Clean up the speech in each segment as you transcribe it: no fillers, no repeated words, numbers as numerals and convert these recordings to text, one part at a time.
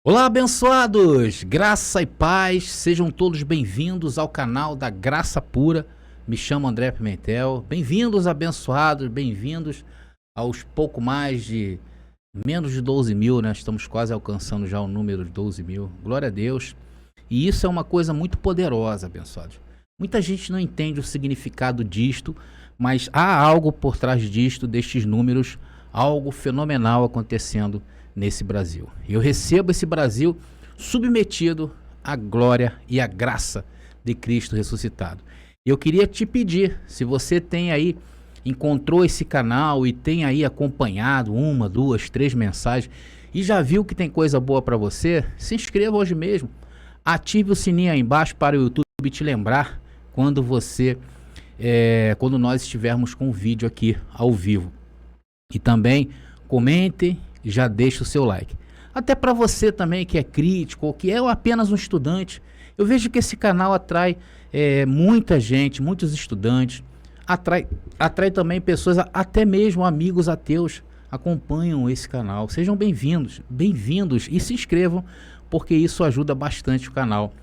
Olá, abençoados! Graça e paz, sejam todos bem-vindos ao canal da Graça Pura. Me chamo André Pimentel. Bem-vindos, abençoados, bem-vindos aos pouco mais de menos de 12 mil, né? Estamos quase alcançando já o número de 12 mil. Glória a Deus. E isso é uma coisa muito poderosa, abençoados. Muita gente não entende o significado disto, mas há algo por trás disto, destes números, algo fenomenal acontecendo nesse Brasil. Eu recebo esse Brasil submetido à glória e à graça de Cristo ressuscitado. Eu queria te pedir, se você tem aí, encontrou esse canal e tem aí acompanhado uma, duas, três mensagens e já viu que tem coisa boa para você, se inscreva hoje mesmo. Ative o sininho aí embaixo para o YouTube te lembrar quando quando nós estivermos com o vídeo aqui ao vivo. E também comente, já deixa o seu like. Até para você também que é crítico ou que é apenas um estudante, eu vejo que esse canal atrai muita gente, muitos estudantes, atrai também pessoas, até mesmo amigos ateus acompanham esse canal. Sejam bem-vindos, e se inscrevam, porque isso ajuda bastante o canal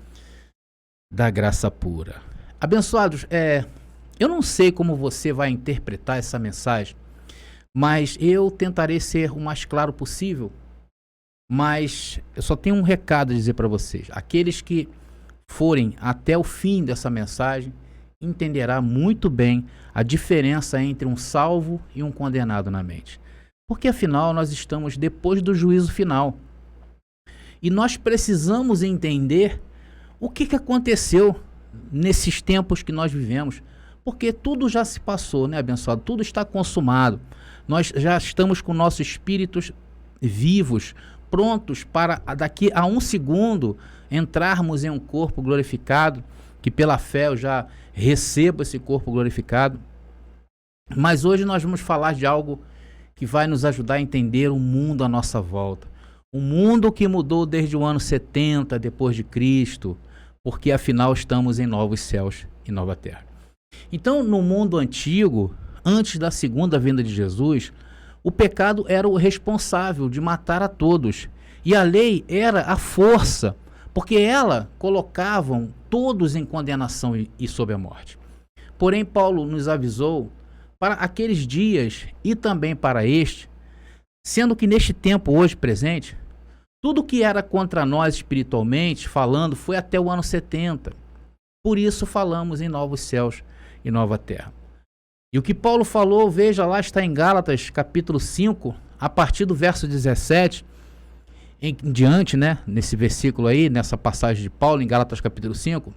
da Graça Pura. Abençoados, eu não sei como você vai interpretar essa mensagem, mas eu tentarei ser o mais claro possível. Mas eu só tenho um recado a dizer para vocês. Aqueles que forem até o fim dessa mensagem entenderá muito bem a diferença entre um salvo e um condenado na mente. Porque afinal nós estamos depois do juízo final. E nós precisamos entender o que aconteceu nesses tempos que nós vivemos. Porque tudo já se passou, né, abençoado? Tudo está consumado. Nós já estamos com nossos espíritos vivos, prontos para daqui a um segundo entrarmos em um corpo glorificado, que pela fé eu já recebo esse corpo glorificado. Mas hoje nós vamos falar de algo que vai nos ajudar a entender o mundo à nossa volta. Um mundo que mudou desde o ano 70 depois de Cristo, porque afinal estamos em novos céus e nova terra. Então, no mundo antigo, antes da segunda vinda de Jesus, o pecado era o responsável de matar a todos. E a lei era a força, porque ela colocavam todos em condenação e sob a morte. Porém, Paulo nos avisou para aqueles dias e também para este, sendo que neste tempo hoje presente, tudo que era contra nós espiritualmente falando foi até o ano 70. Por isso falamos em novos céus e nova terra. E o que Paulo falou, veja lá, está em Gálatas capítulo 5, a partir do verso 17, em diante, né, nesse versículo aí, nessa passagem de Paulo, em Gálatas capítulo 5,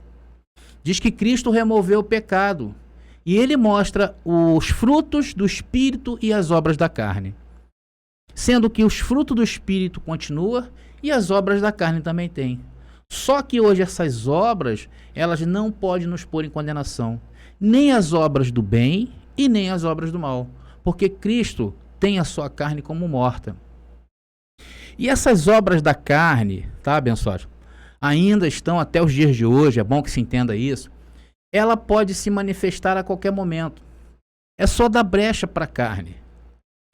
diz que Cristo removeu o pecado, e ele mostra os frutos do Espírito e as obras da carne. Sendo que os frutos do Espírito continuam e as obras da carne também têm. Só que hoje essas obras, elas não podem nos pôr em condenação. Nem as obras do bem e nem as obras do mal, porque Cristo tem a sua carne como morta. E essas obras da carne, tá, abençoados, ainda estão até os dias de hoje, é bom que se entenda isso, ela pode se manifestar a qualquer momento. É só dar brecha para a carne,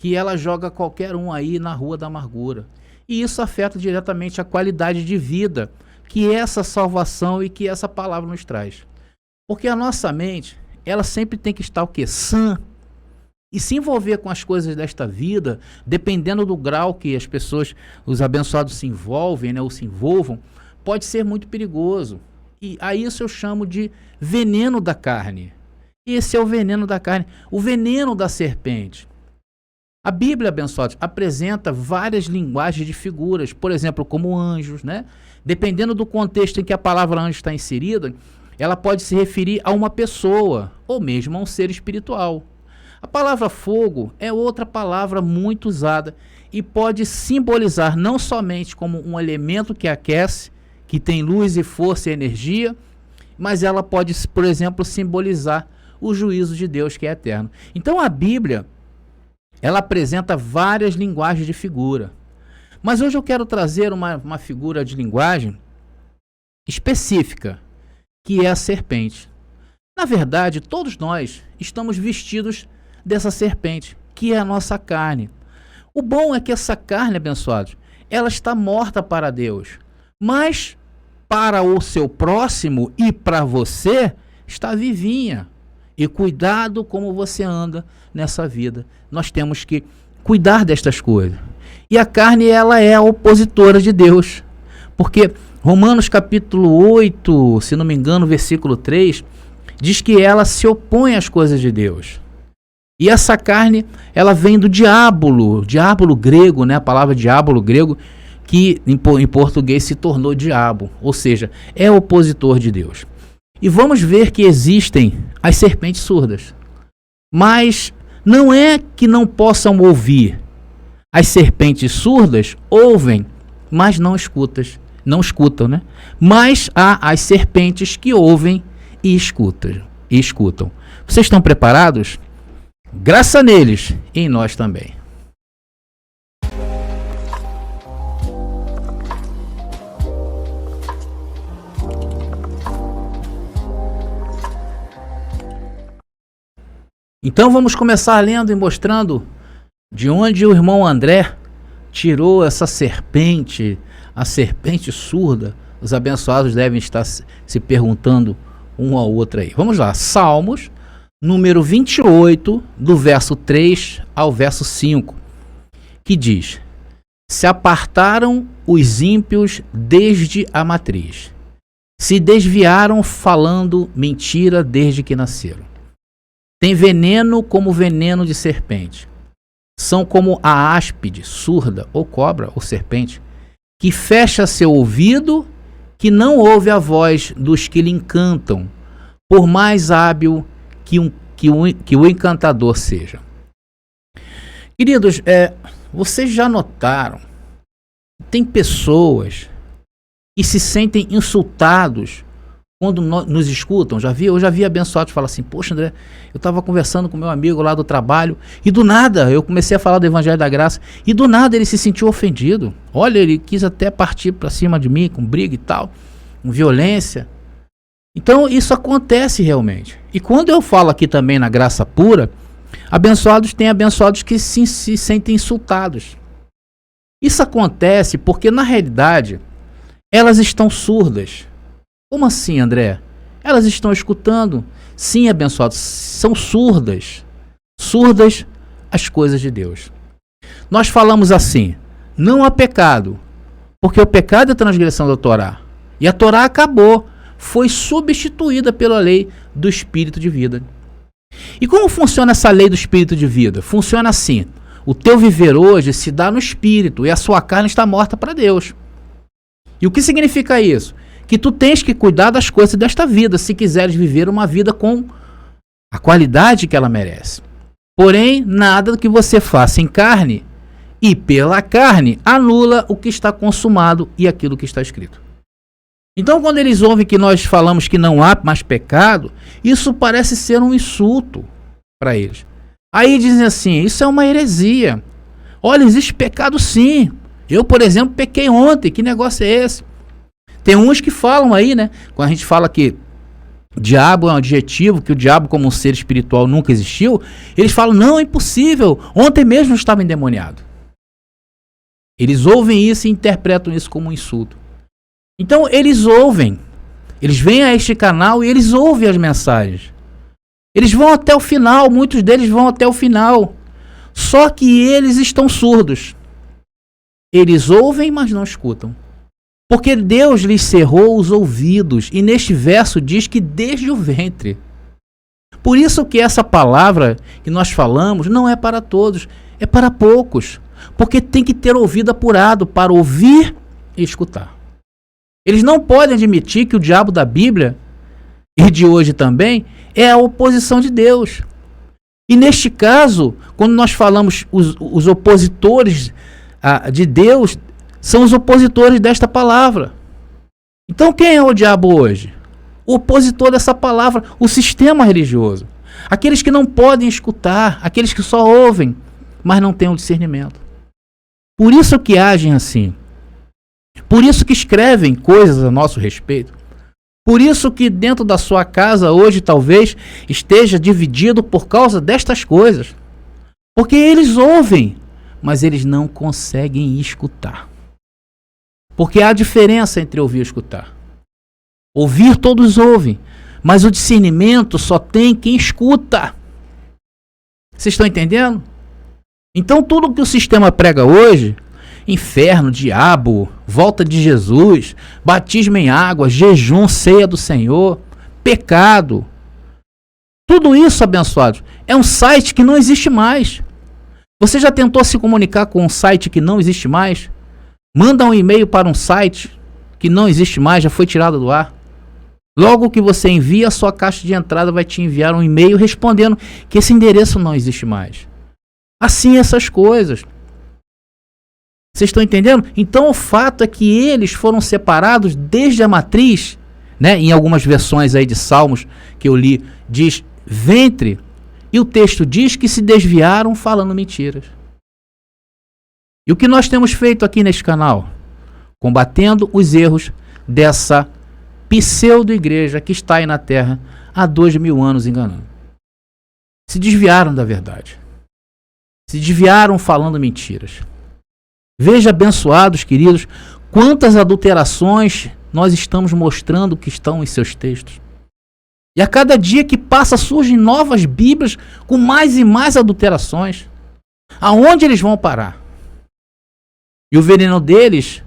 que ela joga qualquer um aí na rua da amargura. E isso afeta diretamente a qualidade de vida que essa salvação e que essa palavra nos traz. Porque a nossa mente, ela sempre tem que estar o quê? Sã. E se envolver com as coisas desta vida, dependendo do grau que as pessoas, os abençoados se envolvem, né, ou se envolvam, pode ser muito perigoso. E a isso eu chamo de veneno da carne. Esse é o veneno da carne, o veneno da serpente. A Bíblia, abençoados, apresenta várias linguagens de figuras, por exemplo, como anjos, né? Dependendo do contexto em que a palavra anjo está inserida, ela pode se referir a uma pessoa ou mesmo a um ser espiritual. A palavra fogo é outra palavra muito usada e pode simbolizar não somente como um elemento que aquece, que tem luz e força e energia, mas ela pode, por exemplo, simbolizar o juízo de Deus que é eterno. Então a Bíblia, ela apresenta várias linguagens de figura. Mas hoje eu quero trazer uma figura de linguagem específica, que é a serpente. Na verdade, todos nós estamos vestidos dessa serpente, que é a nossa carne. O bom é que essa carne, abençoados, ela está morta para Deus. Mas para o seu próximo e para você, está vivinha. E cuidado como você anda nessa vida. Nós temos que cuidar destas coisas. E a carne, ela é a opositora de Deus. Porque Romanos capítulo 8, se não me engano, versículo 3, diz que ela se opõe às coisas de Deus. E essa carne, ela vem do diábolo grego, né? A palavra diábolo grego, que em português se tornou diabo, ou seja, é opositor de Deus. E vamos ver que existem as serpentes surdas. Mas não é que não possam ouvir. As serpentes surdas ouvem, mas não escutam, né? Mas há as serpentes que ouvem e escutam. Vocês estão preparados? Graça neles e em nós também. Então vamos começar lendo e mostrando de onde o irmão André tirou essa serpente, a serpente surda. Os abençoados devem estar se perguntando um ao outro aí. Vamos lá, Salmos, número 28, do verso 3 ao verso 5, que diz: se apartaram os ímpios desde a matriz, se desviaram falando mentira desde que nasceram. Tem veneno como veneno de serpente. São como a áspide, surda, ou cobra, ou serpente, que fecha seu ouvido, que não ouve a voz dos que lhe encantam, por mais hábil que o encantador seja. Queridos, vocês já notaram, tem pessoas que se sentem insultados quando nos escutam. Eu já vi abençoados falar assim: poxa, André, eu estava conversando com meu amigo lá do trabalho e do nada eu comecei a falar do Evangelho da Graça e do nada ele se sentiu ofendido. Olha, ele quis até partir para cima de mim com briga e tal, com violência. Então isso acontece realmente. E quando eu falo aqui também na graça pura, tem abençoados que se sentem insultados. Isso acontece porque na realidade elas estão surdas. Como assim, André? Elas estão escutando. Sim, abençoados, são surdas. Surdas às coisas de Deus. Nós falamos assim: não há pecado, porque o pecado é a transgressão da Torá. E a Torá acabou, foi substituída pela lei do Espírito de vida. E como funciona essa lei do Espírito de vida? Funciona assim: o teu viver hoje se dá no Espírito e a sua carne está morta para Deus. E o que significa isso? Que tu tens que cuidar das coisas desta vida, se quiseres viver uma vida com a qualidade que ela merece. Porém, nada que você faça em carne e pela carne anula o que está consumado e aquilo que está escrito. Então, quando eles ouvem que nós falamos que não há mais pecado, isso parece ser um insulto para eles. Aí dizem assim: isso é uma heresia. Olha, existe pecado sim. Eu, por exemplo, pequei ontem. Que negócio é esse? Tem uns que falam aí, né? Quando a gente fala que diabo é um adjetivo, que o diabo como um ser espiritual nunca existiu, eles falam: não, é impossível. Ontem mesmo eu estava endemoniado. Eles ouvem isso e interpretam isso como um insulto. Então eles ouvem. Eles vêm a este canal e eles ouvem as mensagens. Eles vão até o final, muitos deles vão até o final. Só que eles estão surdos. Eles ouvem, mas não escutam. Porque Deus lhes cerrou os ouvidos. E neste verso diz que desde o ventre. Por isso que essa palavra que nós falamos não é para todos, é para poucos. Porque tem que ter ouvido apurado para ouvir e escutar. Eles não podem admitir que o diabo da Bíblia, e de hoje também, é a oposição de Deus. E neste caso, quando nós falamos os opositores de Deus, são os opositores desta palavra. Então quem é o diabo hoje? O opositor dessa palavra, o sistema religioso. Aqueles que não podem escutar, aqueles que só ouvem, mas não têm o discernimento. Por isso que agem assim. Por isso que escrevem coisas a nosso respeito. Por isso que dentro da sua casa hoje talvez esteja dividido por causa destas coisas. Porque eles ouvem, mas eles não conseguem escutar. Porque há diferença entre ouvir e escutar. Ouvir todos ouvem, mas o discernimento só tem quem escuta. Vocês estão entendendo? Então tudo que o sistema prega hoje, inferno, diabo, volta de Jesus, batismo em água, jejum, ceia do Senhor, pecado, tudo isso, abençoados, é um site que não existe mais. Você já tentou se comunicar com um site que não existe mais? Manda um e-mail para um site que não existe mais, já foi tirado do ar. Logo que você envia, a sua caixa de entrada vai te enviar um e-mail respondendo que esse endereço não existe mais. Assim essas coisas. Vocês estão entendendo? Então o fato é que eles foram separados desde a matriz, né? Em algumas versões aí de Salmos que eu li, diz ventre, e o texto diz que se desviaram falando mentiras. E o que nós temos feito aqui neste canal? Combatendo os erros dessa pseudo-igreja que está aí na terra há 2000 anos enganando. Se desviaram da verdade. Se desviaram falando mentiras. Veja, abençoados, queridos, quantas adulterações nós estamos mostrando que estão em seus textos. E a cada dia que passa surgem novas Bíblias com mais e mais adulterações. Aonde eles vão parar? E o veneno deles,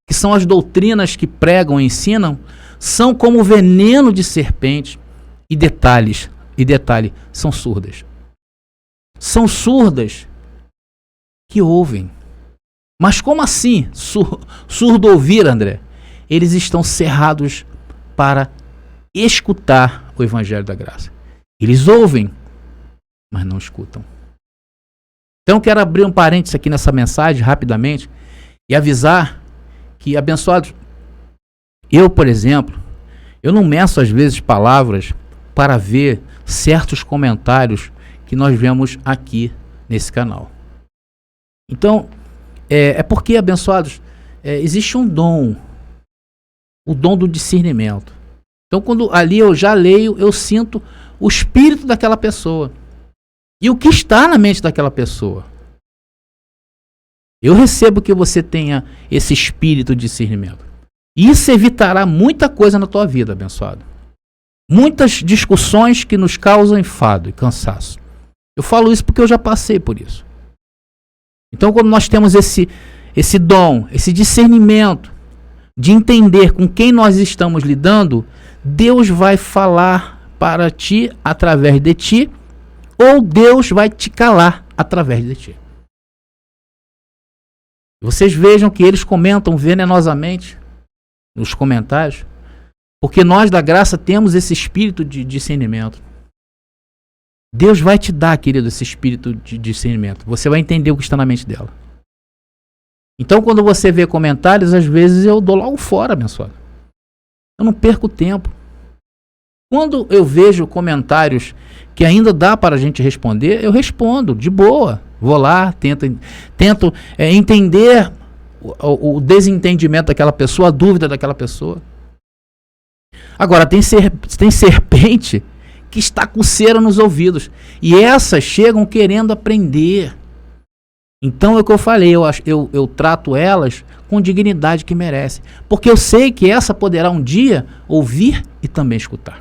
que são as doutrinas que pregam e ensinam, são como veneno de serpente. E detalhe, são surdas. São surdas que ouvem. Mas como assim surdo ouvir, André? Eles estão cerrados para escutar o Evangelho da Graça. Eles ouvem, mas não escutam. Então quero abrir um parênteses aqui nessa mensagem rapidamente e avisar que, abençoados, eu, por exemplo, eu não meço às vezes palavras para ver certos comentários que nós vemos aqui nesse canal. Então, é porque, abençoados, existe um dom, o dom do discernimento. Então, quando ali eu já leio, eu sinto o espírito daquela pessoa e o que está na mente daquela pessoa. Eu recebo que você tenha esse espírito de discernimento. Isso evitará muita coisa na tua vida, abençoado. Muitas discussões que nos causam enfado e cansaço. Eu falo isso porque eu já passei por isso. Então, quando nós temos esse dom, esse discernimento de entender com quem nós estamos lidando, Deus vai falar para ti através de ti, ou Deus vai te calar através de ti. Vocês vejam que eles comentam venenosamente nos comentários, porque nós da graça temos esse espírito de discernimento. Deus vai te dar, querido, esse espírito de discernimento. Você vai entender o que está na mente dela. Então, quando você vê comentários, às vezes eu dou logo fora, abençoado. Eu não perco tempo. Quando eu vejo comentários que ainda dá para a gente responder, eu respondo de boa. Vou lá, tento entender o desentendimento daquela pessoa, a dúvida daquela pessoa. Agora, tem serpente que está com cera nos ouvidos. E essas chegam querendo aprender. Então é o que eu falei, eu trato elas com dignidade que merecem. Porque eu sei que essa poderá um dia ouvir e também escutar.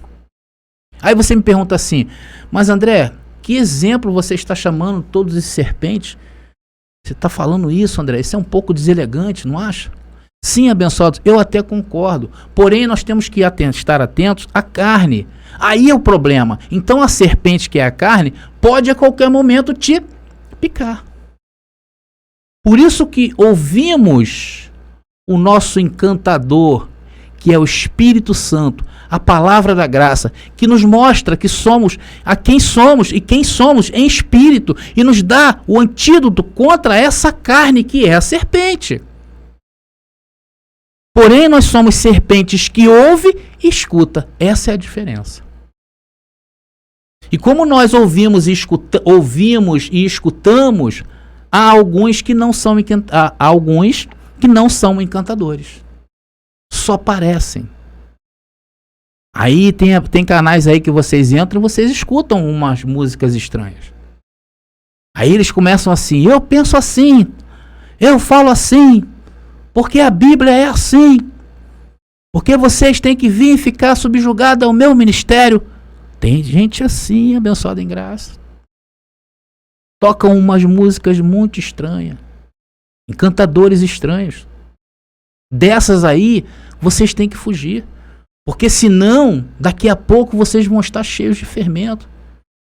Aí você me pergunta assim, mas André, que exemplo você está chamando todos esses serpentes? Você está falando isso, André? Isso é um pouco deselegante, não acha? Sim, abençoados, eu até concordo. Porém, nós temos que estar atentos à carne. Aí é o problema. Então a serpente, que é a carne, pode a qualquer momento te picar. Por isso que ouvimos o nosso encantador, que é o Espírito Santo, a palavra da graça, que nos mostra que somos a quem somos e quem somos em espírito, e nos dá o antídoto contra essa carne que é a serpente. Porém, nós somos serpentes que ouve e escuta. Essa é a diferença. E como nós ouvimos e escutamos, há alguns que não são encantadores. Só parecem. Aí tem canais aí que vocês entram e vocês escutam umas músicas estranhas. Aí eles começam assim, eu penso assim, eu falo assim. Porque a Bíblia é assim. Porque vocês têm que vir e ficar subjugados ao meu ministério. Tem gente assim, abençoada em graça. Tocam umas músicas muito estranhas. Encantadores estranhos. Dessas aí, vocês têm que fugir. Porque senão, daqui a pouco vocês vão estar cheios de fermento.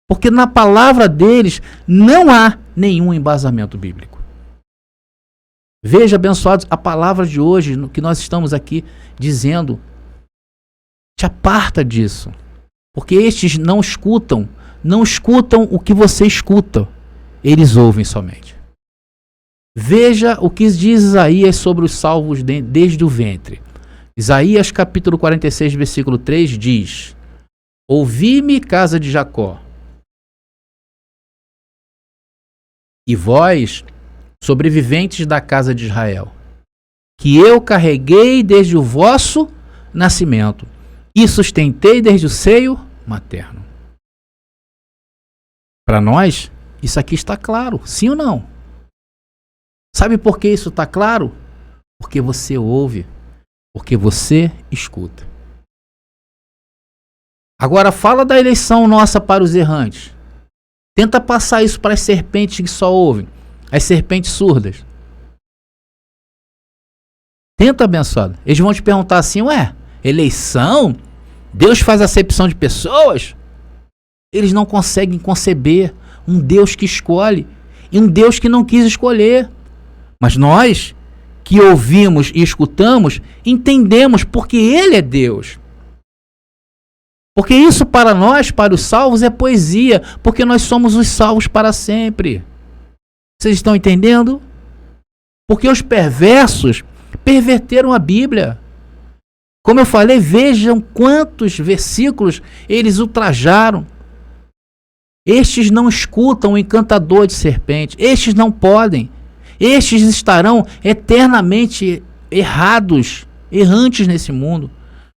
Porque na palavra deles não há nenhum embasamento bíblico. Veja, abençoados, a palavra de hoje, no que nós estamos aqui dizendo, te aparta disso. Porque estes não escutam o que você escuta. Eles ouvem somente. Veja o que diz Isaías sobre os salvos desde o ventre. Isaías capítulo 46, versículo 3 diz: ouvi-me, casa de Jacó, e vós, sobreviventes da casa de Israel, que eu carreguei desde o vosso nascimento e sustentei desde o seio materno. Para nós, isso aqui está claro, sim ou não? Sabe por que isso está claro? Porque você ouve, porque você escuta. Agora fala da eleição nossa para os errantes. Tenta passar isso para as serpentes que só ouvem, as serpentes surdas. Tenta, abençoado. Eles vão te perguntar assim, ué, eleição? Deus faz acepção de pessoas? Eles não conseguem conceber um Deus que escolhe e um Deus que não quis escolher. Mas nós, que ouvimos e escutamos, entendemos porque Ele é Deus. Porque isso para nós, para os salvos, é poesia. Porque nós somos os salvos para sempre. Vocês estão entendendo? Porque os perversos perverteram a Bíblia. Como eu falei, vejam quantos versículos eles ultrajaram. Estes não escutam o encantador de serpente. Estes não podem. Estes estarão eternamente errados, errantes nesse mundo.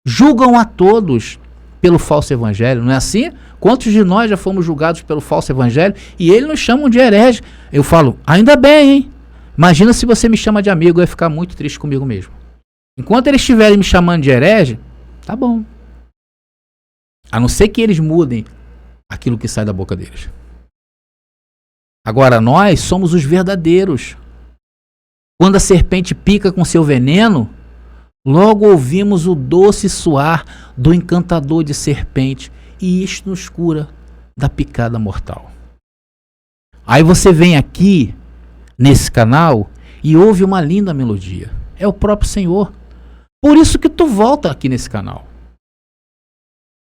Julgam a todos pelo falso evangelho, não é assim? Quantos de nós já fomos julgados pelo falso evangelho e eles nos chamam de herege? Eu falo, ainda bem, hein? Imagina se você me chama de amigo, eu ia ficar muito triste comigo mesmo. Enquanto eles estiverem me chamando de herege, tá bom. A não ser que eles mudem aquilo que sai da boca deles. Agora nós somos os verdadeiros. Quando a serpente pica com seu veneno, logo ouvimos o doce suar do encantador de serpente e isto nos cura da picada mortal. Aí você vem aqui nesse canal e ouve uma linda melodia. É o próprio Senhor. Por isso que tu volta aqui nesse canal.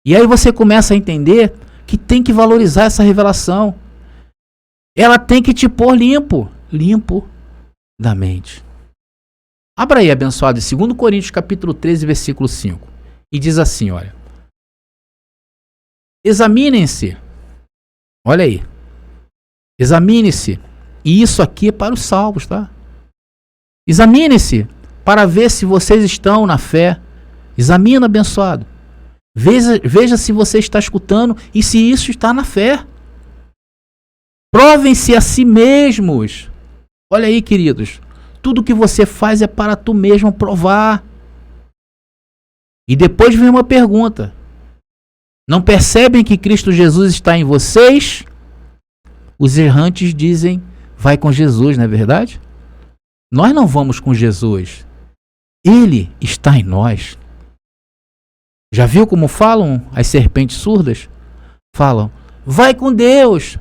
E aí você começa a entender que tem que valorizar essa revelação. Ela tem que te pôr limpo da mente. Abra aí, abençoado, em 2 Coríntios capítulo 13, versículo 5. E diz assim, olha. Examinem-se. Olha aí. Examine-se. E isso aqui é para os salvos, tá? Examine-se para ver se vocês estão na fé. Examina, abençoado. Veja se você está escutando e se isso está na fé. Provem-se a si mesmos. Olha aí, queridos. Tudo que você faz é para tu mesmo provar. E depois vem uma pergunta. Não percebem que Cristo Jesus está em vocês? Os errantes dizem, vai com Jesus, não é verdade? Nós não vamos com Jesus. Ele está em nós. Já viu como falam as serpentes surdas? Falam, vai com Deus.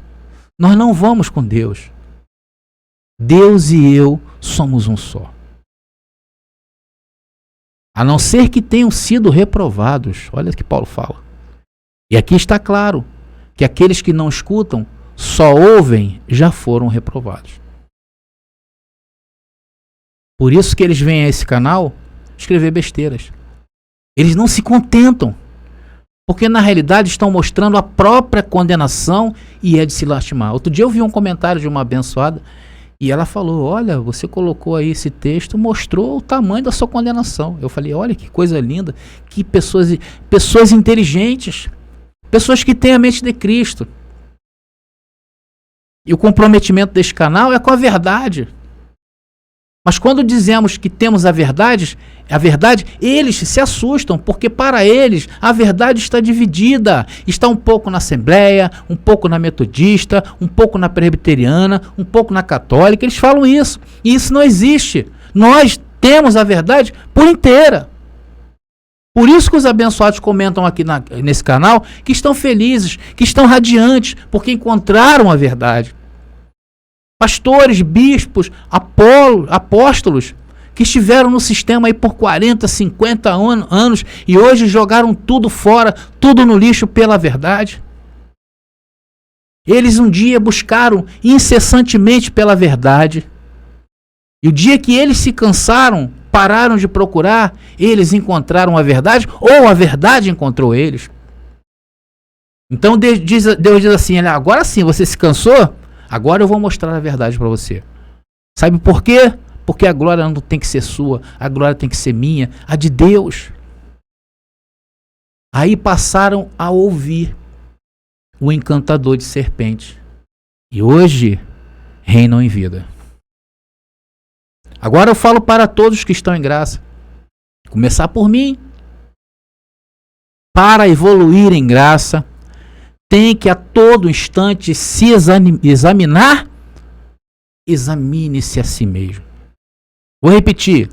Nós não vamos com Deus. Deus e eu somos um só. A não ser que tenham sido reprovados. Olha o que Paulo fala. E aqui está claro que aqueles que não escutam, só ouvem, já foram reprovados. Por isso que eles vêm a esse canal escrever besteiras. Eles não se contentam, porque na realidade estão mostrando a própria condenação e é de se lastimar. Outro dia eu vi um comentário de uma abençoada e ela falou, olha, você colocou aí esse texto, mostrou o tamanho da sua condenação. Eu falei, olha que coisa linda, que pessoas inteligentes, pessoas que têm a mente de Cristo. E o comprometimento deste canal é com a verdade. Mas quando dizemos que temos a verdade, eles se assustam, porque para eles a verdade está dividida. Está um pouco na Assembleia, um pouco na Metodista, um pouco na Presbiteriana, um pouco na Católica. Eles falam isso. E isso não existe. Nós temos a verdade por inteira. Por isso que os abençoados comentam aqui nesse canal que estão felizes, que estão radiantes, porque encontraram a verdade. Pastores, bispos, apóstolos, que estiveram no sistema aí por 40, 50 anos e hoje jogaram tudo fora, tudo no lixo pela verdade. Eles um dia buscaram incessantemente pela verdade. E o dia que eles se cansaram, pararam de procurar, eles encontraram a verdade, ou a verdade encontrou eles. Então Deus diz assim, agora sim, você se cansou? Agora eu vou mostrar a verdade para você. Sabe por quê? Porque a glória não tem que ser sua, a glória tem que ser minha, a de Deus. Aí passaram a ouvir o encantador de serpente. E hoje reinam em vida. Agora eu falo para todos que estão em graça. Começar por mim. Para evoluir em graça, tem que a todo instante se examinar. Examine-se a si mesmo. Vou repetir.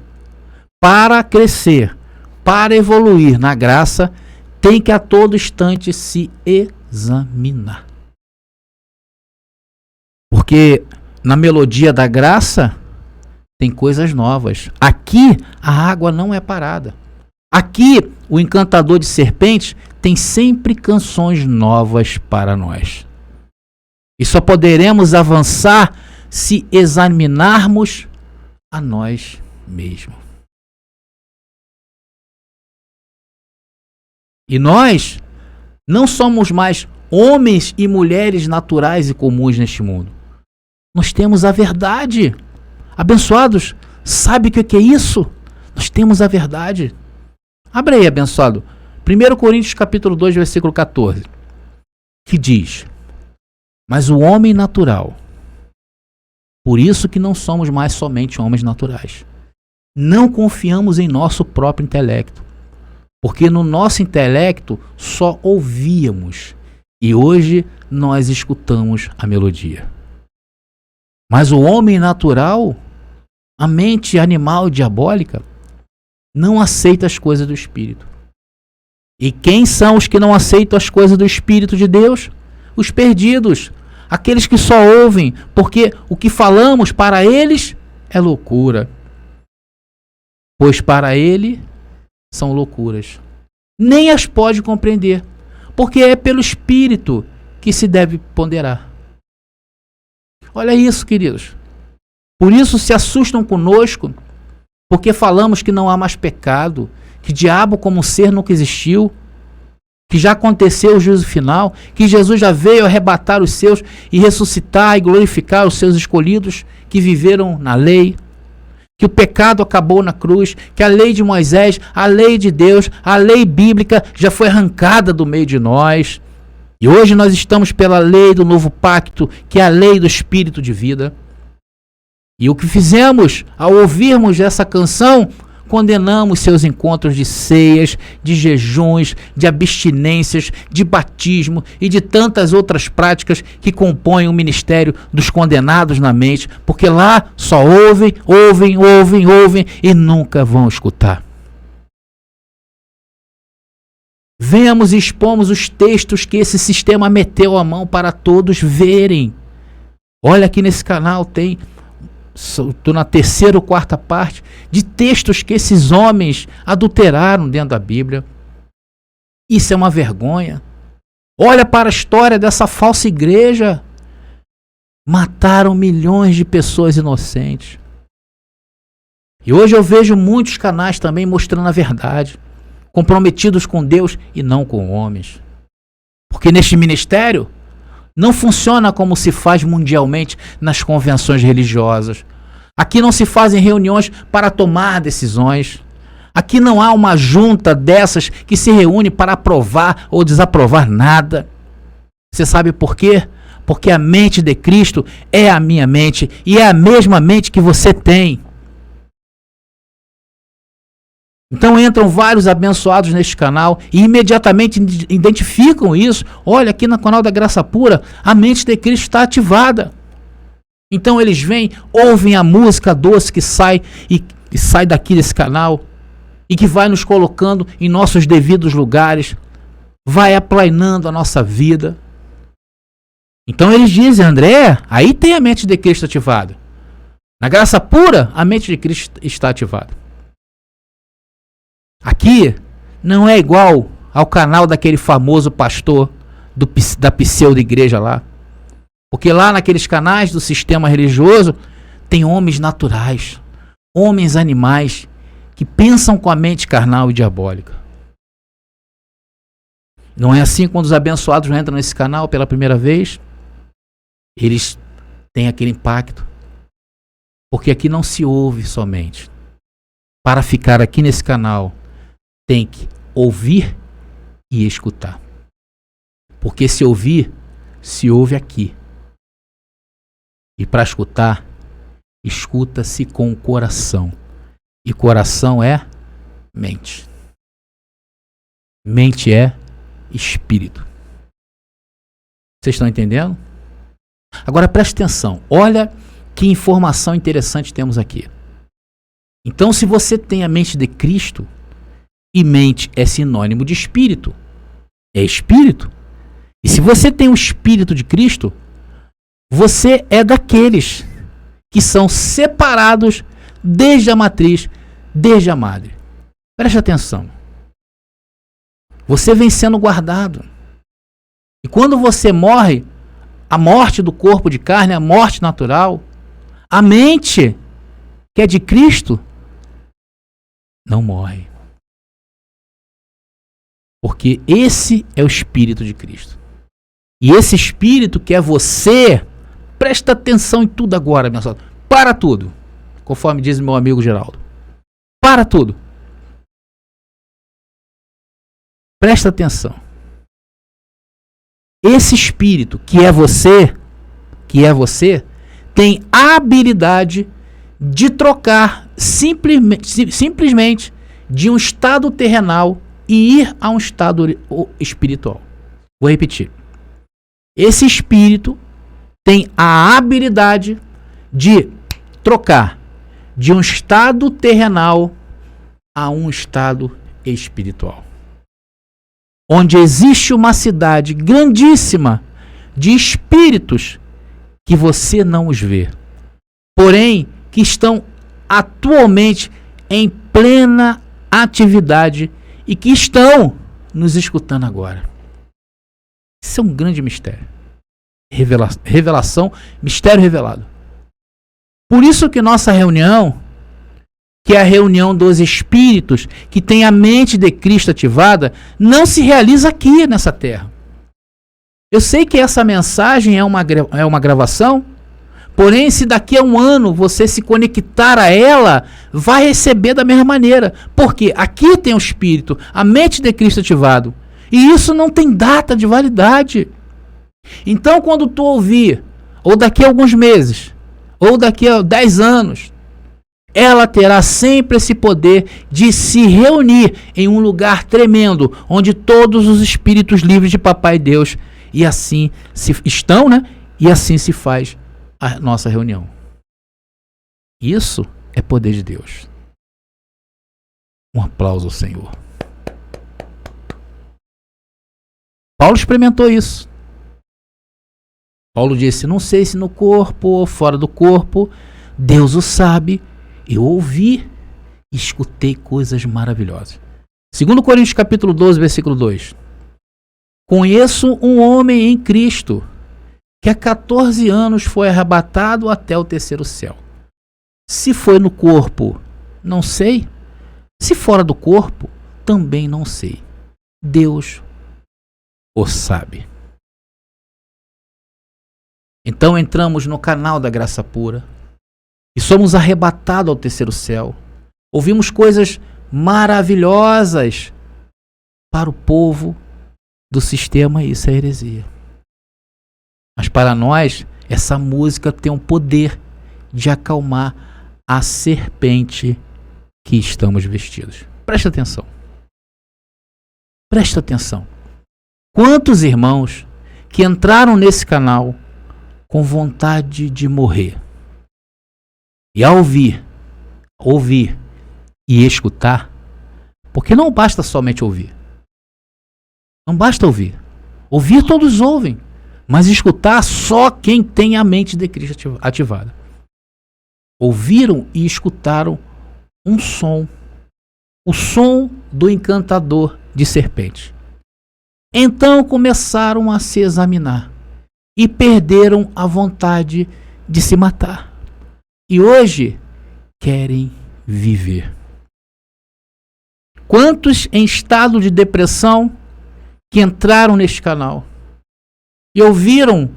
Para crescer, para evoluir na graça, tem que a todo instante se examinar. Porque na melodia da graça tem coisas novas. Aqui a água não é parada. Aqui o encantador de serpentes tem sempre canções novas para nós. E só poderemos avançar se examinarmos a nós mesmos. E nós não somos mais homens e mulheres naturais e comuns neste mundo. Nós temos a verdade. Abençoados, sabe o que é isso? Nós temos a verdade. Abre aí, abençoado. 1 Coríntios capítulo 2, versículo 14. Que diz: mas o homem natural, por isso que não somos mais somente homens naturais, não confiamos em nosso próprio intelecto, porque no nosso intelecto só ouvíamos, e hoje nós escutamos a melodia. Mas o homem natural, a mente animal e diabólica, não aceita as coisas do Espírito. E quem são os que não aceitam as coisas do Espírito de Deus? Os perdidos, aqueles que só ouvem, porque o que falamos para eles é loucura. Pois para ele são loucuras. Nem as pode compreender, porque é pelo Espírito que se deve ponderar. Olha isso, queridos. Por isso se assustam conosco, porque falamos que não há mais pecado, que diabo como ser nunca existiu, que já aconteceu o juízo final, que Jesus já veio arrebatar os seus e ressuscitar e glorificar os seus escolhidos que viveram na lei, que o pecado acabou na cruz, que a lei de Moisés, a lei de Deus, a lei bíblica já foi arrancada do meio de nós. E hoje nós estamos pela lei do novo pacto, que é a lei do Espírito de vida. E o que fizemos ao ouvirmos essa canção, condenamos seus encontros de ceias, de jejuns, de abstinências, de batismo e de tantas outras práticas que compõem o ministério dos condenados na mente, porque lá só ouvem e nunca vão escutar. Vemos e expomos os textos que esse sistema meteu a mão para todos verem. Olha aqui nesse canal tem... Estou na terceira ou quarta parte de textos que esses homens adulteraram dentro da Bíblia. Isso é uma vergonha. Olha para a história dessa falsa igreja. Mataram milhões de pessoas inocentes. E hoje eu vejo muitos canais também mostrando a verdade, comprometidos com Deus e não com homens. Porque neste ministério não funciona como se faz mundialmente nas convenções religiosas. Aqui não se fazem reuniões para tomar decisões. Aqui não há uma junta dessas que se reúne para aprovar ou desaprovar nada. Você sabe por quê? Porque a mente de Cristo é a minha mente e é a mesma mente que você tem. Então entram vários abençoados neste canal e imediatamente identificam isso. Olha, aqui no canal da Graça Pura, a mente de Cristo está ativada. Então eles vêm, ouvem a música doce que sai daqui desse canal e que vai nos colocando em nossos devidos lugares, vai aplainando a nossa vida. Então eles dizem, André, aí tem a mente de Cristo ativada. Na Graça Pura, a mente de Cristo está ativada. Aqui não é igual ao canal daquele famoso pastor da pseudo-igreja lá. Porque lá naqueles canais do sistema religioso tem homens naturais, homens animais que pensam com a mente carnal e diabólica. Não é assim quando os abençoados entram nesse canal pela primeira vez? Eles têm aquele impacto. Porque aqui não se ouve somente. Para ficar aqui nesse canal, tem que ouvir e escutar. Porque se ouvir, se ouve aqui. E para escutar, escuta-se com o coração. E coração é mente. Mente é espírito. Vocês estão entendendo? Agora preste atenção. Olha que informação interessante temos aqui. Então, se você tem a mente de Cristo, e mente é sinônimo de espírito, é espírito. E se você tem o espírito de Cristo, você é daqueles que são separados desde a matriz, desde a madre. Preste atenção. Você vem sendo guardado. E quando você morre, a morte do corpo de carne, a morte natural, a mente, que é de Cristo, não morre. Porque esse é o Espírito de Cristo. E esse Espírito que é você, presta atenção em tudo agora, minha senhora. Para tudo. Conforme diz meu amigo Geraldo. Para tudo. Presta atenção. Esse Espírito que é você, tem a habilidade de trocar simplesmente de um estado terrenal e ir a um estado espiritual. Vou repetir. Esse espírito tem a habilidade de trocar de um estado terrenal a um estado espiritual. Onde existe uma cidade grandíssima de espíritos que você não os vê, porém que estão atualmente em plena atividade e que estão nos escutando agora. Isso é um grande mistério. Revelação, mistério revelado. Por isso que nossa reunião, que é a reunião dos espíritos, que tem a mente de Cristo ativada, não se realiza aqui nessa terra. Eu sei que essa mensagem é uma gravação, porém, se daqui a um ano você se conectar a ela, vai receber da mesma maneira. Porque aqui tem o Espírito, a mente de Cristo ativado. E isso não tem data de validade. Então, quando tu ouvir, ou daqui a alguns meses, ou daqui a 10 anos, ela terá sempre esse poder de se reunir em um lugar tremendo, onde todos os espíritos livres de Papai Deus, e assim estão, né? E assim se faz a nossa reunião. Isso é poder de Deus. Um aplauso ao Senhor. Paulo experimentou isso. Paulo disse, não sei se no corpo ou fora do corpo, Deus o sabe, eu ouvi e escutei coisas maravilhosas. 2 Coríntios capítulo 12, versículo 2. Conheço um homem em Cristo, que há 14 anos foi arrebatado até o terceiro céu. Se foi no corpo, não sei. Se fora do corpo, também não sei. Deus o sabe. Então entramos no canal da Graça Pura e somos arrebatados ao terceiro céu. Ouvimos coisas maravilhosas para o povo do sistema, e isso é heresia. Mas para nós, essa música tem um poder de acalmar a serpente que estamos vestidos. Presta atenção. Presta atenção. Quantos irmãos que entraram nesse canal com vontade de morrer? E ao ouvir e escutar, porque não basta somente ouvir. Não basta ouvir. Ouvir todos ouvem, mas escutar só quem tem a mente de Cristo ativada. Ouviram e escutaram um som, o som do encantador de serpente. Então começaram a se examinar e perderam a vontade de se matar. E hoje querem viver. Quantos em estado de depressão que entraram neste canal e ouviram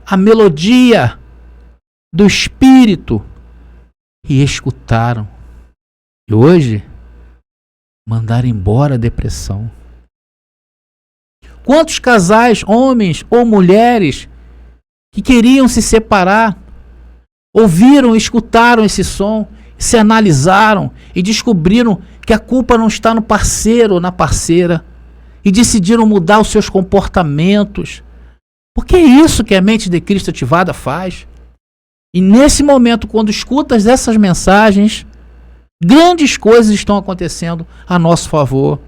a melodia do Espírito e escutaram. E hoje mandaram embora a depressão. Quantos casais, homens ou mulheres, que queriam se separar, ouviram e escutaram esse som, se analisaram e descobriram que a culpa não está no parceiro ou na parceira e decidiram mudar os seus comportamentos. Porque é isso que a mente de Cristo ativada faz. E nesse momento, quando escutas essas mensagens, grandes coisas estão acontecendo a nosso favor.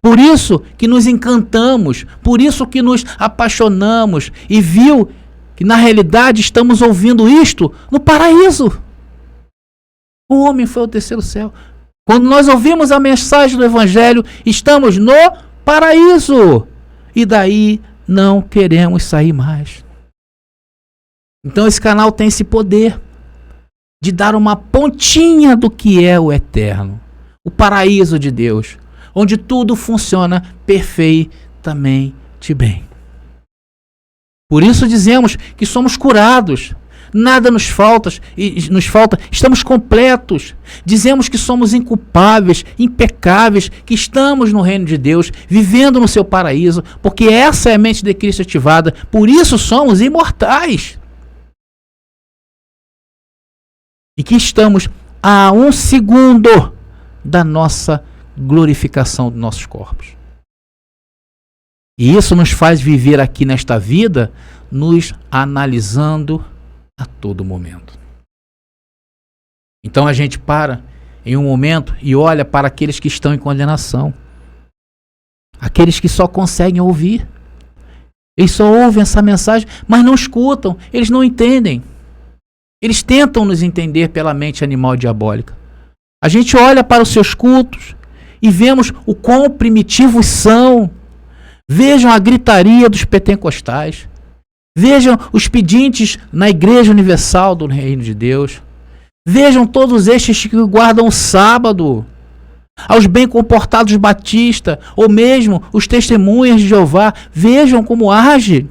Por isso que nos encantamos, por isso que nos apaixonamos e viu que na realidade estamos ouvindo isto no paraíso. O homem foi ao terceiro céu. Quando nós ouvimos a mensagem do Evangelho, estamos no paraíso. E daí não queremos sair mais. Então esse canal tem esse poder de dar uma pontinha do que é o eterno, o paraíso de Deus, onde tudo funciona perfeitamente bem. Por isso dizemos que somos curados, nada nos falta, estamos completos. Dizemos que somos inculpáveis, impecáveis, que estamos no reino de Deus, vivendo no seu paraíso, porque essa é a mente de Cristo ativada, por isso somos imortais. E que estamos a 1 segundo da nossa glorificação dos nossos corpos. E isso nos faz viver aqui nesta vida, nos analisando a todo momento. Então a gente para em um momento e olha para aqueles que estão em condenação. Aqueles que só conseguem ouvir. Eles só ouvem essa mensagem, mas não escutam, eles não entendem. Eles tentam nos entender pela mente animal diabólica. A gente olha para os seus cultos e vemos o quão primitivos são. Vejam a gritaria dos pentecostais. Vejam os pedintes na Igreja Universal do Reino de Deus. Vejam todos estes que guardam o sábado. Aos bem comportados batistas, ou mesmo os testemunhas de Jeová. Vejam como age.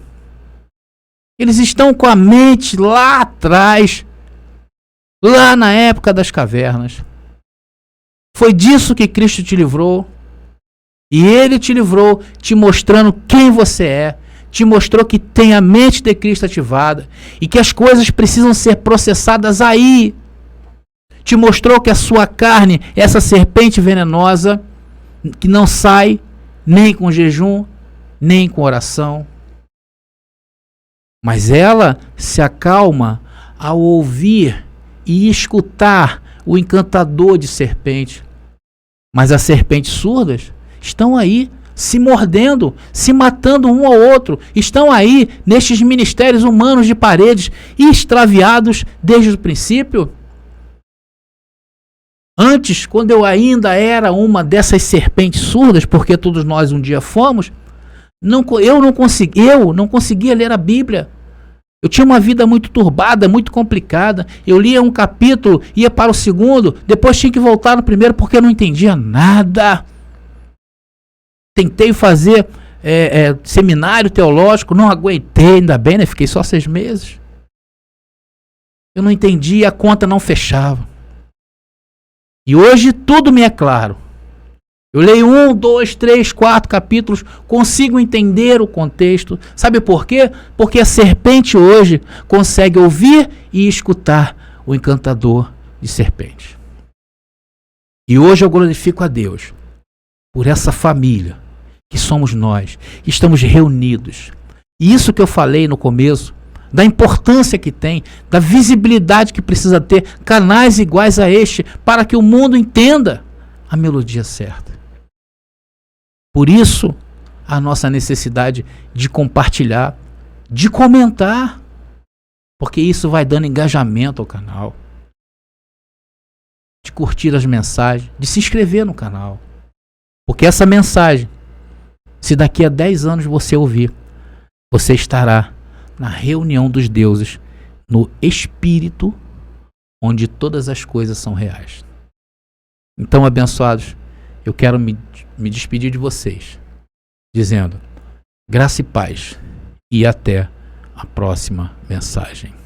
Eles estão com a mente lá atrás, lá na época das cavernas. Foi disso que Cristo te livrou. E Ele te livrou, te mostrando quem você é. Te mostrou que tem a mente de Cristo ativada. E que as coisas precisam ser processadas aí. Te mostrou que a sua carne, essa serpente venenosa, que não sai nem com jejum, nem com oração. Mas ela se acalma ao ouvir e escutar o encantador de serpente. Mas as serpentes surdas estão aí, se mordendo, se matando um ao outro. Estão aí, nestes ministérios humanos de paredes, extraviados desde o princípio. Antes, quando eu ainda era uma dessas serpentes surdas, porque todos nós um dia fomos, eu não conseguia ler a Bíblia. Eu tinha uma vida muito turbada, muito complicada. Eu lia um capítulo, ia para o segundo, depois tinha que voltar no primeiro porque eu não entendia nada. Tentei fazer seminário teológico, não aguentei, ainda bem, né? Fiquei só 6 meses. Eu não entendia, a conta não fechava. E hoje tudo me é claro. Eu leio 1, 2, 3, 4 capítulos, consigo entender o contexto. Sabe por quê? Porque a serpente hoje consegue ouvir e escutar o encantador de serpente. E hoje eu glorifico a Deus, por essa família que somos nós, estamos reunidos. E isso que eu falei no começo, da importância que tem, da visibilidade que precisa ter, canais iguais a este, para que o mundo entenda a melodia certa. Por isso, a nossa necessidade de compartilhar, de comentar, porque isso vai dando engajamento ao canal, de curtir as mensagens, de se inscrever no canal. Porque essa mensagem, se daqui a 10 anos você ouvir, você estará na reunião dos deuses, no Espírito, onde todas as coisas são reais. Então, abençoados, eu quero me despedir de vocês, dizendo graça e paz, e até a próxima mensagem.